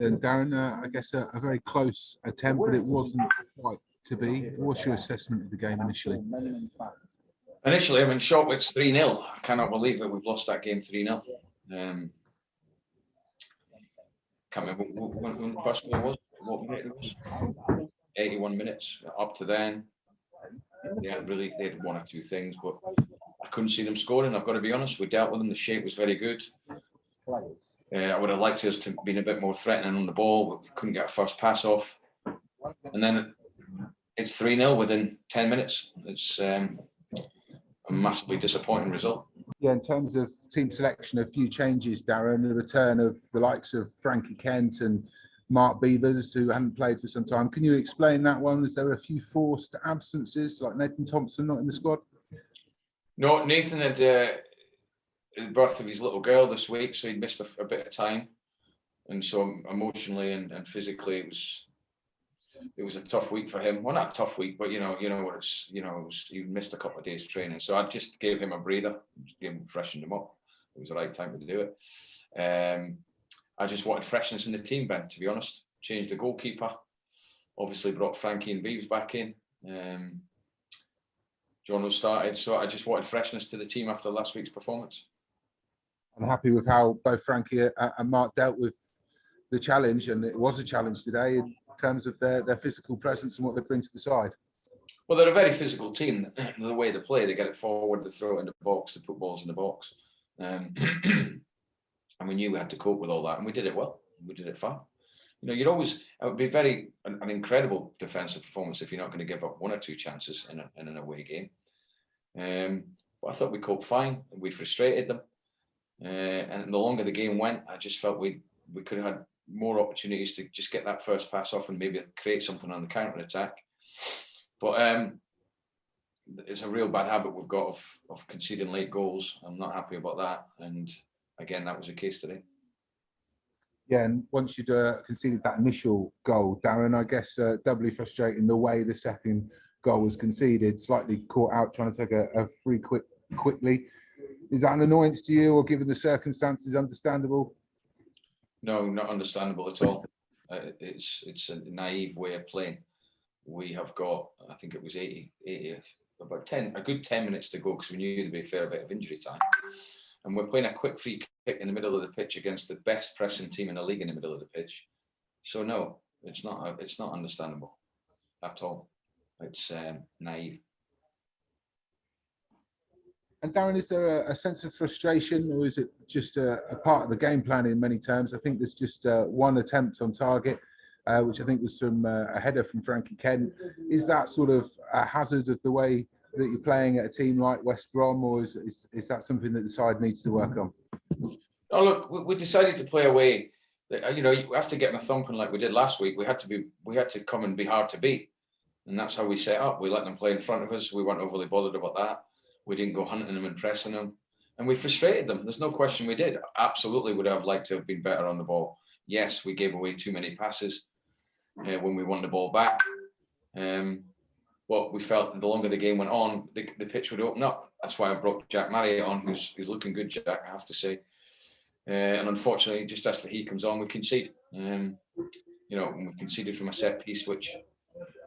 And Darren, I guess a very close attempt, but it wasn't quite to be. What's your assessment of the game initially? Initially, I mean, Shortwick's 3-0. I cannot believe that we've lost that game 3-0. Can't remember when the first goal was. What minute it was? 81 minutes. Up to then, they had one or two things, but I couldn't see them scoring. I've got to be honest. We dealt with them. The shape was very good. I would have liked us to be a bit more threatening on the ball, but we couldn't get a first pass off. And then it's 3-0 within 10 minutes. It's a massively disappointing result. Yeah, in terms of team selection, a few changes, Darren. The return of the likes of Frankie Kent and Mark Beavers, who hadn't played for some time. Can you explain that one? Is there a few forced absences, like Nathan Thompson not in the squad? No, Nathan had the birth of his little girl this week, so he'd missed a bit of time. And so emotionally and physically, it was a tough week for him. Well, not a tough week, but you know what it's, he missed a couple of days training. So I just gave him a breather, freshened him up. It was the right time to do it. I just wanted freshness in the team, Ben, to be honest. Changed the goalkeeper. Obviously brought Frankie and Beeves back in. Jono started. So I just wanted freshness to the team after last week's performance. I'm happy with how both Frankie and Mark dealt with the challenge, and it was a challenge today in terms of their physical presence and what they bring to the side. Well, they're a very physical team. The way they play, they get it forward, they throw it in the box, they put balls in the box. And we knew we had to cope with all that, and we did it well. We did it fine. It would be an incredible defensive performance if you're not going to give up one or two chances in an away game. But I thought we coped fine. We frustrated them. And the longer the game went, I just felt we could have had more opportunities to just get that first pass off and maybe create something on the counter attack. But it's a real bad habit we've got of conceding late goals. I'm not happy about that. And again, that was the case today. Yeah, and once you'd conceded that initial goal, Darren, I guess doubly frustrating the way the second goal was conceded, slightly caught out trying to take a free quickly. Is that an annoyance to you, or given the circumstances, understandable? No, not understandable at all. It's a naive way of playing. We have got, I think it was 80 a good 10 minutes to go, because we knew there'd be a fair bit of injury time. And we're playing a quick free kick in the middle of the pitch against the best pressing team in the league in the middle of the pitch. So no, it's not understandable at all. It's naive. And Darren, is there a sense of frustration, or is it just a part of the game plan in many terms? I think there's just one attempt on target, which I think was from a header from Frankie Kent. Is that sort of a hazard of the way that you're playing at a team like West Brom, or is that something that the side needs to work on? Oh, look, we decided to play away. You have to get them a thumping like we did last week. We had to come and be hard to beat, and that's how we set up. We let them play in front of us. We weren't overly bothered about that. We didn't go hunting them and pressing them, and we frustrated them. There's no question we did. Absolutely would have liked to have been better on the ball. Yes, we gave away too many passes when we won the ball back. But we felt the longer the game went on, the pitch would open up. That's why I brought Jack Marriott on, who's looking good, Jack, I have to say. And unfortunately, just after he comes on, we concede. We conceded from a set piece, which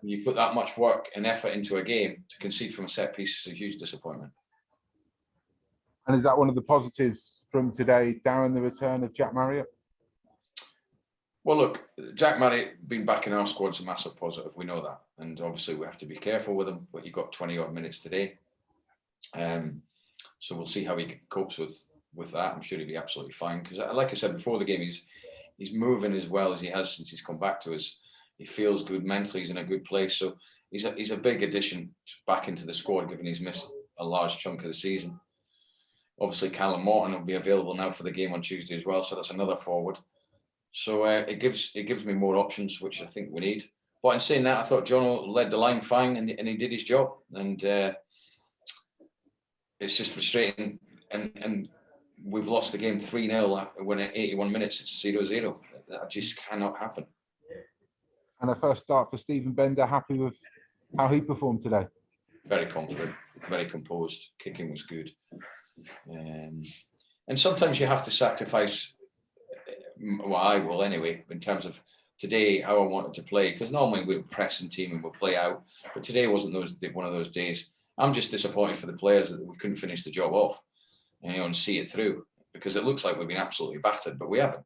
when you put that much work and effort into a game, to concede from a set piece is a huge disappointment. And is that one of the positives from today, Darren, the return of Jack Marriott? Well, look, Jack Marriott being back in our squad's a massive positive. We know that. And obviously we have to be careful with him, but he got 20 odd minutes today. So we'll see how he copes with that. I'm sure he'll be absolutely fine. Because like I said before the game, he's moving as well as he has since he's come back to us. He feels good mentally. He's in a good place. So he's a big addition back into the squad, given he's missed a large chunk of the season. Obviously, Callum Morton will be available now for the game on Tuesday as well. So that's another forward. So it gives me more options, which I think we need. But in saying that, I thought Jono led the line fine, and he did his job. And it's just frustrating. And we've lost the game 3-0 when at 81 minutes it's 0-0. That just cannot happen. And a first start for Stephen Bender. Happy with how he performed today? Very confident, very composed. Kicking was good. And sometimes you have to sacrifice Well, I will anyway, in terms of today, how I wanted to play, because normally we'll press and team and we'll play out, but today wasn't one of those days. I'm just disappointed for the players that we couldn't finish the job off, and see it through, because it looks like we've been absolutely battered, but we haven't.